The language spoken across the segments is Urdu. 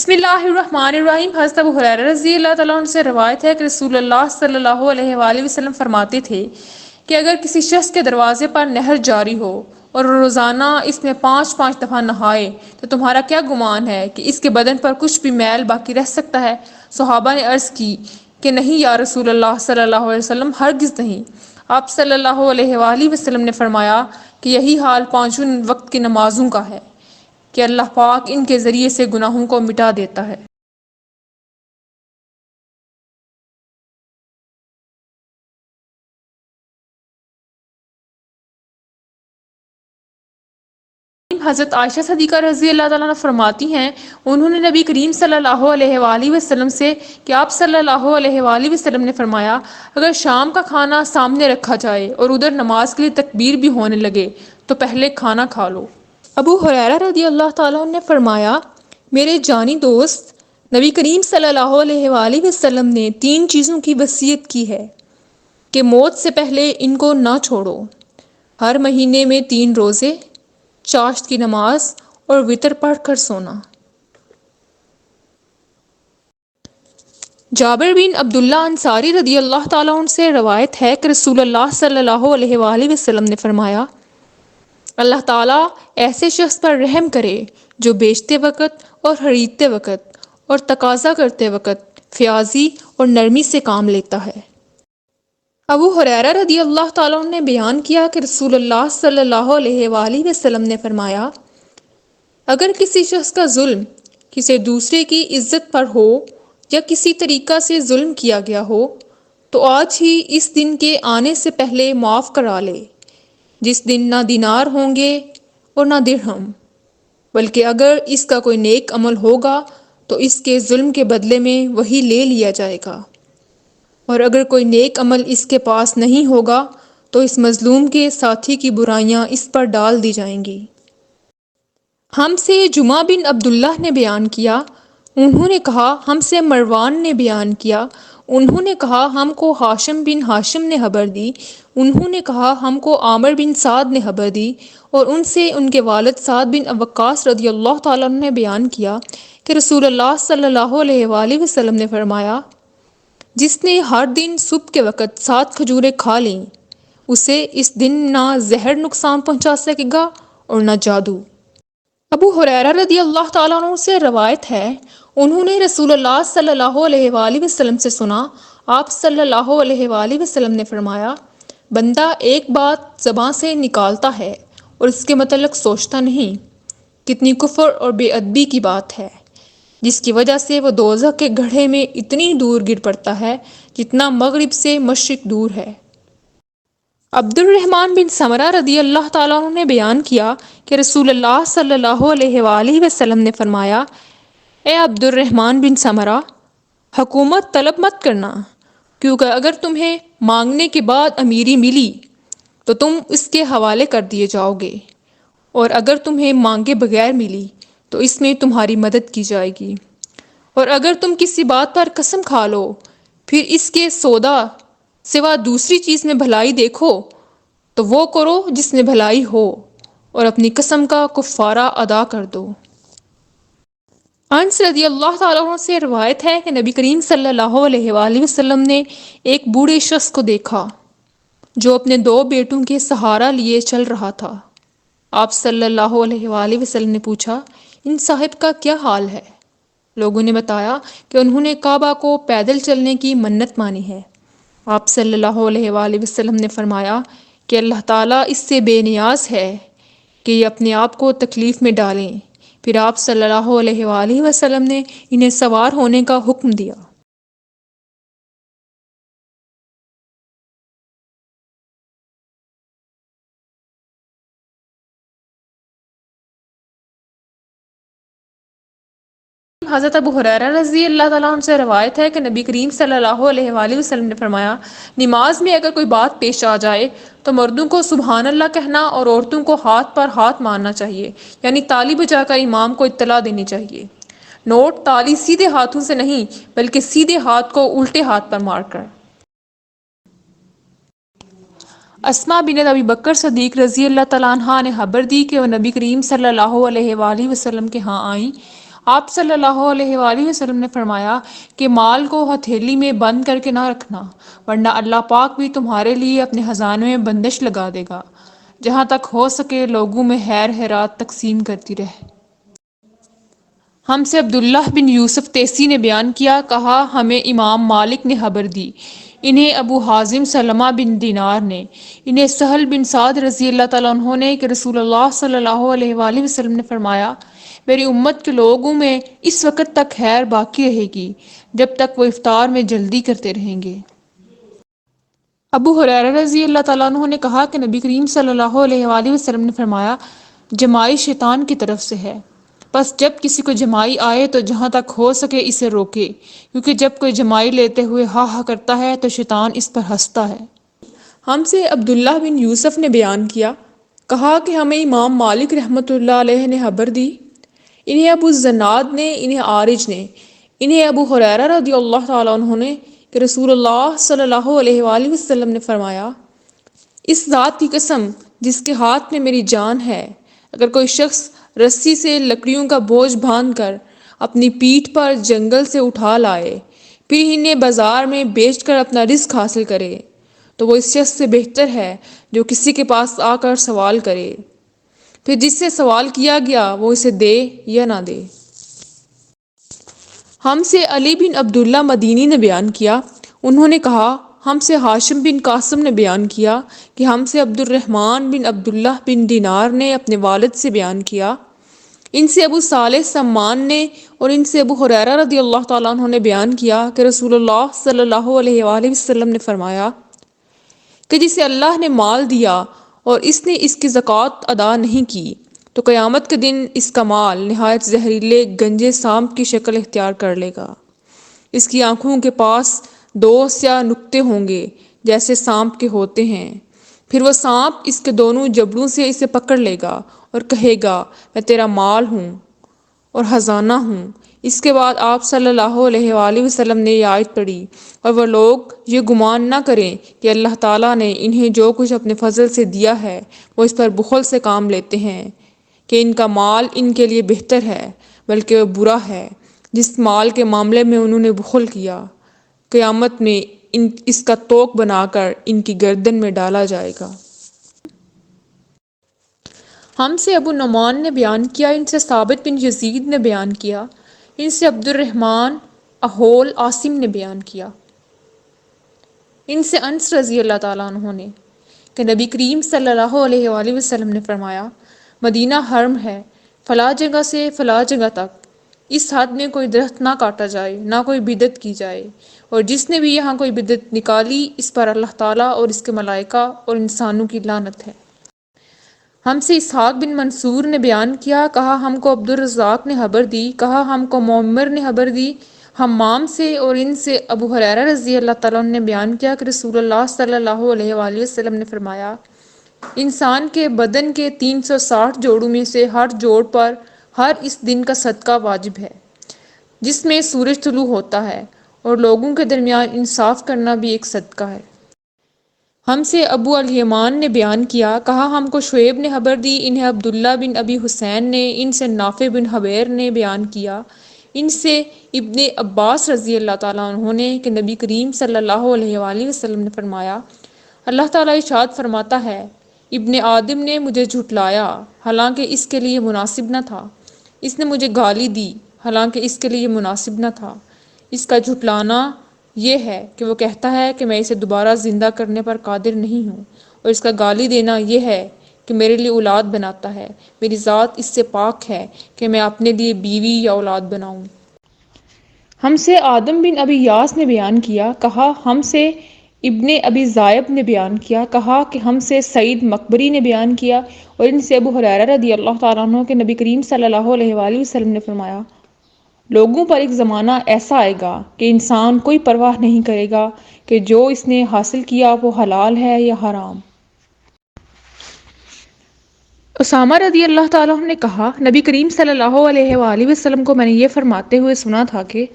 بسم اللہ الرحمن الرحیم۔ حضرت ابو ہریرہ رضی اللہ تعالیٰ عنہ سے روایت ہے کہ رسول اللہ صلی اللہ علیہ وآلہ وسلم فرماتے تھے کہ اگر کسی شخص کے دروازے پر نہر جاری ہو اور روزانہ اس میں 5 دفعہ نہائے تو تمہارا کیا گمان ہے کہ اس کے بدن پر کچھ بھی میل باقی رہ سکتا ہے؟ صحابہ نے عرض کی کہ نہیں یا رسول اللہ صلی اللہ علیہ وسلم، ہرگز نہیں۔ آپ صلی اللہ علیہ وآلہ وسلم نے فرمایا کہ یہی حال 5 وقت کی نمازوں کا ہے کہ اللہ پاک ان کے ذریعے سے گناہوں کو مٹا دیتا ہے۔ حضرت عائشہ صدیقہ رضی اللہ تعالیٰ عنہ فرماتی ہیں، انہوں نے نبی کریم صلی اللہ علیہ وآلہ وسلم سے کہ آپ صلی اللہ علیہ وآلہ وسلم نے فرمایا اگر شام کا کھانا سامنے رکھا جائے اور ادھر نماز کے لیے تکبیر بھی ہونے لگے تو پہلے کھانا کھا لو۔ ابو ہریرہ رضی اللہ تعالیٰ عنہ نے فرمایا، میرے جانی دوست نبی کریم صلی اللہ علیہ وآلہ وسلم نے 3 چیزوں کی وصیت کی ہے کہ موت سے پہلے ان کو نہ چھوڑو: ہر مہینے میں 3 روزے، چاشت کی نماز اور وتر پڑھ کر سونا۔ جابر بن عبداللہ انصاری رضی اللہ تعالیٰ عنہ سے روایت ہے کہ رسول اللہ صلی اللہ علیہ وآلہ وسلم نے فرمایا، اللہ تعالیٰ ایسے شخص پر رحم کرے جو بیچتے وقت اور خریدتے وقت اور تقاضا کرتے وقت فیاضی اور نرمی سے کام لیتا ہے۔ ابو ہریرہ رضی اللہ تعالیٰ عنہ نے بیان کیا کہ رسول اللہ صلی اللہ علیہ وآلہ وسلم نے فرمایا، اگر کسی شخص کا ظلم کسی دوسرے کی عزت پر ہو یا کسی طریقہ سے ظلم کیا گیا ہو تو آج ہی اس دن کے آنے سے پہلے معاف کرا لے، جس دن نہ دینار ہوں گے اور نہ درہم، بلکہ اگر اس کا کوئی نیک عمل ہوگا تو اس کے ظلم کے بدلے میں وہی لے لیا جائے گا، اور اگر کوئی نیک عمل اس کے پاس نہیں ہوگا تو اس مظلوم کے ساتھی کی برائیاں اس پر ڈال دی جائیں گی۔ ہم سے جمعہ بن عبداللہ نے بیان کیا، انہوں نے کہا ہم سے مروان نے بیان کیا، انہوں نے کہا ہم کو ہاشم بن ہاشم نے خبر دی، انہوں نے کہا ہم کو عامر بن سعد نے خبر دی، اور ان سے ان کے والد سعد بن وقاص رضی اللہ تعالیٰ عنہ نے بیان کیا کہ رسول اللہ صلی اللہ علیہ وآلہ وسلم نے فرمایا، جس نے ہر دن صبح کے وقت 7 کھجوریں کھا لیں اسے اس دن نہ زہر نقصان پہنچا سکے گا اور نہ جادو۔ ابو ہریرہ رضی اللہ تعالیٰ عنہ سے روایت ہے، انہوں نے رسول اللہ صلی اللہ علیہ وآلہ وسلم سے سنا، آپ صلی اللہ علیہ وآلہ وسلم نے فرمایا، بندہ ایک بات زبان سے نکالتا ہے اور اس کے متعلق سوچتا نہیں، کتنی کفر اور بے ادبی کی بات ہے، جس کی وجہ سے وہ دوزخ کے گڑھے میں اتنی دور گر پڑتا ہے جتنا مغرب سے مشرق دور ہے۔ عبد الرحمن بن سمرہ رضی اللہ تعالیٰ عنہ نے بیان کیا کہ رسول اللہ صلی اللہ علیہ وآلہ وسلم نے فرمایا، اے عبد الرحمن بن سمرہ، حکومت طلب مت کرنا، کیونکہ اگر تمہیں مانگنے کے بعد امیری ملی تو تم اس کے حوالے کر دیے جاؤ گے، اور اگر تمہیں مانگے بغیر ملی تو اس میں تمہاری مدد کی جائے گی، اور اگر تم کسی بات پر قسم کھا لو پھر اس کے سودا سوا دوسری چیز میں بھلائی دیکھو تو وہ کرو جس میں بھلائی ہو، اور اپنی قسم کا کفارہ ادا کر دو۔ انس رضی اللہ تعالیٰ عنہ سے روایت ہے کہ نبی کریم صلی اللہ علیہ وآلہ وسلم نے ایک بوڑھے شخص کو دیکھا جو اپنے 2 بیٹوں کے سہارا لیے چل رہا تھا۔ آپ صلی اللہ علیہ وآلہ وسلم نے پوچھا، ان صاحب کا کیا حال ہے؟ لوگوں نے بتایا کہ انہوں نے کعبہ کو پیدل چلنے کی منت مانی ہے۔ آپ صلی اللہ علیہ وآلہ وسلم نے فرمایا کہ اللہ تعالیٰ اس سے بے نیاز ہے کہ یہ اپنے آپ کو تکلیف میں ڈالیں۔ پھر آپ صلی اللہ علیہ وآلہ وسلم نے انہیں سوار ہونے کا حکم دیا۔ حضرت ابو ہریرہ رضی اللہ تعالیٰ عنہ سے روایت ہے کہ نبی کریم صلی اللہ علیہ وآلہ وسلم نے فرمایا، نماز میں اگر کوئی بات پیش آ جائے تو مردوں کو سبحان اللہ کہنا اور عورتوں کو ہاتھ پر ہاتھ مارنا چاہیے، یعنی تالی بجا کر امام کو اطلاع دینی چاہیے۔ نوٹ: تالی سیدھے ہاتھوں سے نہیں بلکہ سیدھے ہاتھ کو الٹے ہاتھ پر مار کر۔ اسماء بنت ابی بکر صدیق رضی اللہ تعالیٰ عنہ نے خبر دی کہ وہ نبی کریم صلی اللہ علیہ وآلہ وسلم کے ہاں آئیں۔ آپ صلی اللہ علیہ وآلہ وسلم نے فرمایا کہ مال کو ہتھیلی میں بند کر کے نہ رکھنا، ورنہ اللہ پاک بھی تمہارے لیے اپنے خزانے میں بندش لگا دے گا، جہاں تک ہو سکے لوگوں میں خیر خیرات تقسیم کرتی رہے۔ ہم سے عبداللہ بن یوسف تیسی نے بیان کیا، کہا ہمیں امام مالک نے خبر دی، انہیں ابو حازم سلمہ بن دینار نے، انہیں سہل بن سعد رضی اللہ تعالیٰ عنہ نے کہ رسول اللہ صلی اللہ علیہ وآلہ وسلم نے فرمایا میری امت کے لوگوں میں اس وقت تک خیر باقی رہے گی جب تک وہ افطار میں جلدی کرتے رہیں گے۔ ابو ہریرہ رضی اللہ تعالیٰ عنہ نے کہا کہ نبی کریم صلی اللہ علیہ وآلہ وسلم نے فرمایا جمائی شیطان کی طرف سے ہے، بس جب کسی کو جمائی آئے تو جہاں تک ہو سکے اسے روکے، کیونکہ جب کوئی جمائی لیتے ہوئے ہا ہا کرتا ہے تو شیطان اس پر ہنستا ہے۔ ہم سے عبداللہ بن یوسف نے بیان کیا، کہا کہ ہمیں امام مالک رحمۃ اللہ علیہ نے خبر دی، انہیں ابو الزناد نے، انہیں عارج نے، انہیں ابو ہریرہ رضی اللہ تعالیٰ عنہ نے کہ رسول اللہ صلی اللہ علیہ وآلہ وسلم نے فرمایا اس ذات کی قسم جس کے ہاتھ میں میری جان ہے، اگر کوئی شخص رسی سے لکڑیوں کا بوجھ باندھ کر اپنی پیٹھ پر جنگل سے اٹھا لائے پھر انہیں بازار میں بیچ کر اپنا رزق حاصل کرے تو وہ اس شخص سے بہتر ہے جو کسی کے پاس آ کر سوال کرے، پھر جس سے سوال کیا گیا وہ اسے دے یا نہ دے۔ ہم سے علی بن عبداللہ مدینی نے بیان کیا، انہوں نے کہا ہم سے ہاشم بن قاسم نے بیان کیا کہ ہم سے عبد الرحمن بن عبداللہ بن دینار نے اپنے والد سے بیان کیا، ان سے ابو صالح سمان نے اور ان سے ابو ہریرہ رضی اللہ تعالیٰ عنہ نے بیان کیا کہ رسول اللہ صلی اللہ علیہ وآلہ وسلم نے فرمایا کہ جسے اللہ نے مال دیا اور اس نے اس کی زکوٰۃ ادا نہیں کی تو قیامت کے دن اس کا مال نہایت زہریلے گنجے سانپ کی شکل اختیار کر لے گا، اس کی آنکھوں کے پاس دو سیاہ نقطے ہوں گے جیسے سانپ کے ہوتے ہیں، پھر وہ سانپ اس کے دونوں جبڑوں سے اسے پکڑ لے گا اور کہے گا میں تیرا مال ہوں اور خزانہ ہوں۔ اس کے بعد آپ صلی اللہ علیہ وآلہ وسلم نے یہ آیت پڑھی اور وہ لوگ یہ گمان نہ کریں کہ اللہ تعالیٰ نے انہیں جو کچھ اپنے فضل سے دیا ہے وہ اس پر بخل سے کام لیتے ہیں کہ ان کا مال ان کے لیے بہتر ہے، بلکہ وہ برا ہے جس مال کے معاملے میں انہوں نے بخل کیا، قیامت میں اس کا توق بنا کر ان کی گردن میں ڈالا جائے گا۔ ہم سے ابو نعمان نے بیان کیا، ان سے ثابت بن یزید نے بیان کیا، ان سے عبد الرحمن اہول عاصم نے بیان کیا، ان سے انس رضی اللہ تعالیٰ عنہ نے کہ نبی کریم صلی اللہ علیہ وآلہ وسلم نے فرمایا مدینہ حرم ہے، فلاں جگہ سے فلاں جگہ تک اس حد میں کوئی درخت نہ کاٹا جائے، نہ کوئی بدعت کی جائے، اور جس نے بھی یہاں کوئی بدعت نکالی اس پر اللہ تعالیٰ اور اس کے ملائکہ اور انسانوں کی لعنت ہے۔ ہم سے اسحاق بن منصور نے بیان کیا، کہا ہم کو عبد الرزاق نے خبر دی، کہا ہم کو معمر نے خبر دی، حمام سے اور ان سے ابو ہریرہ رضی اللہ تعالیٰ عنہ نے بیان کیا کہ رسول اللہ صلی اللہ علیہ وآلہ وسلم نے فرمایا انسان کے بدن کے 360 جوڑوں میں سے ہر جوڑ پر ہر اس دن کا صدقہ واجب ہے جس میں سورج طلوع ہوتا ہے، اور لوگوں کے درمیان انصاف کرنا بھی ایک صدقہ ہے۔ ہم سے ابو الیمان نے بیان کیا، کہا ہم کو شعیب نے خبر دی، انہیں عبداللہ بن ابی حسین نے، ان سے نافع بن حبیر نے بیان کیا، ان سے ابن عباس رضی اللہ تعالیٰ عنہ نے کہ نبی کریم صلی اللہ علیہ وآلہ وسلم نے فرمایا اللہ تعالیٰ ارشاد فرماتا ہے ابن آدم نے مجھے جھٹلایا حالانکہ اس کے لیے مناسب نہ تھا، اس نے مجھے گالی دی حالانکہ اس کے لیے مناسب نہ تھا، اس کا جھٹلانا یہ ہے کہ وہ کہتا ہے کہ میں اسے دوبارہ زندہ کرنے پر قادر نہیں ہوں، اور اس کا گالی دینا یہ ہے کہ میرے لیے اولاد بناتا ہے، میری ذات اس سے پاک ہے کہ میں اپنے لیے بیوی یا اولاد بناؤں۔ ہم سے آدم بن ابی یاس نے بیان کیا، کہا ہم سے ابن ابی ذائب نے بیان کیا، کہا کہ ہم سے سعید مقبری نے بیان کیا، اور ان سے ابو ہریرہ رضی اللہ تعالیٰ عنہ کے نبی کریم صلی اللہ علیہ وآلہ وسلم نے فرمایا لوگوں پر ایک زمانہ ایسا آئے گا کہ انسان کوئی پرواہ نہیں کرے گا کہ جو اس نے حاصل کیا وہ حلال ہے یا حرام۔ اسامہ رضی اللہ تعالیٰ عنہ نے کہا نبی کریم صلی اللہ علیہ وآلہ وسلم کو میں نے یہ فرماتے ہوئے سنا تھا کہ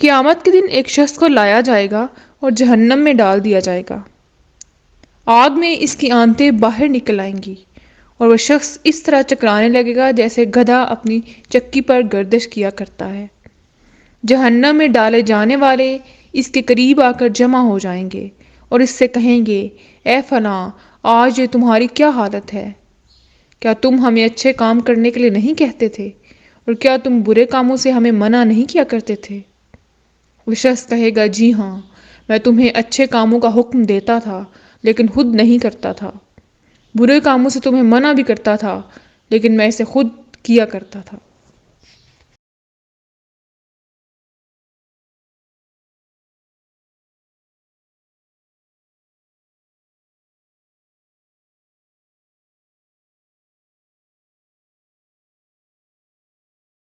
قیامت کے دن ایک شخص کو لایا جائے گا اور جہنم میں ڈال دیا جائے گا، آگ میں اس کی آنتیں باہر نکل آئیں گی اور وہ شخص اس طرح چکرانے لگے گا جیسے گدھا اپنی چکی پر گردش کیا کرتا ہے۔ جہنم میں ڈالے جانے والے اس کے قریب آ کر جمع ہو جائیں گے اور اس سے کہیں گے، اے فلاں، آج یہ تمہاری کیا حالت ہے؟ کیا تم ہمیں اچھے کام کرنے کے لیے نہیں کہتے تھے؟ اور کیا تم برے کاموں سے ہمیں منع نہیں کیا کرتے تھے؟ وہ شخص کہے گا، جی ہاں، میں تمہیں اچھے کاموں کا حکم دیتا تھا لیکن خود نہیں کرتا تھا، برے کاموں سے تمہیں منع بھی کرتا تھا لیکن میں اسے خود کیا کرتا تھا۔